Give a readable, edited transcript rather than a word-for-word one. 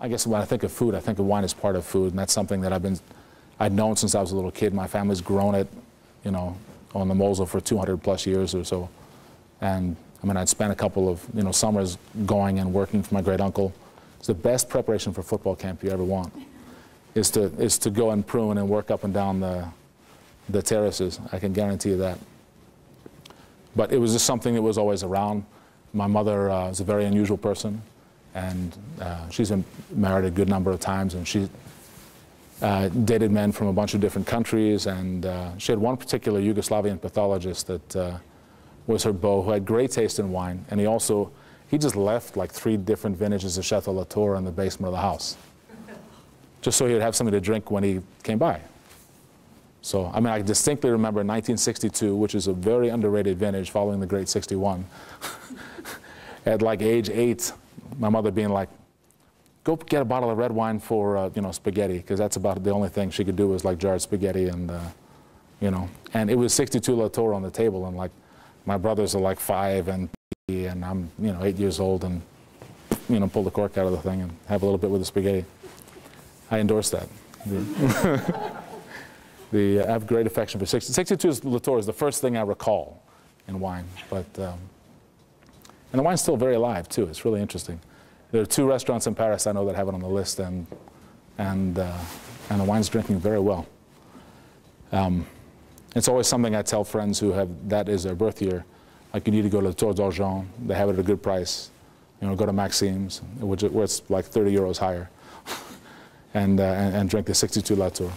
I guess when I think of food, I think of wine as part of food, and that's something that I'd known since I was a little kid. My family's grown it, you know, on the Mosel for 200 plus years or so. And I mean, I'd spent a couple of, you know, summers going and working for my great uncle. It's the best preparation for football camp you ever want, is to go and prune and work up and down the terraces. I can guarantee you that. But it was just something that was always around. My mother is a very unusual person, and she's been married a good number of times, and she dated men from a bunch of different countries, and she had one particular Yugoslavian pathologist that was her beau, who had great taste in wine, and he just left like 3 different vintages of Chateau Latour in the basement of the house, just so he would have something to drink when he came by. So, I mean, I distinctly remember 1962, which is a very underrated vintage following the great 61. At like age 8, my mother being like, go get a bottle of red wine for, you know, spaghetti, because that's about the only thing she could do was like jarred spaghetti and, you know. And it was 62 Latour on the table, and like, my brothers are like 5 and I'm, you know, 8 years old, and, you know, pull the cork out of the thing and have a little bit with the spaghetti. I endorse that. I have great affection for 62 Latour is the first thing I recall in wine, but and the wine's still very alive too. It's really interesting. There are 2 restaurants in Paris I know that have it on the list, and the wine's drinking very well. It's always something I tell friends who have that as their birth year, like, you need to go to Tour d'Argent. They have it at a good price. You know, go to Maxime's, where it's like 30 euros higher, and drink the 62 Latour.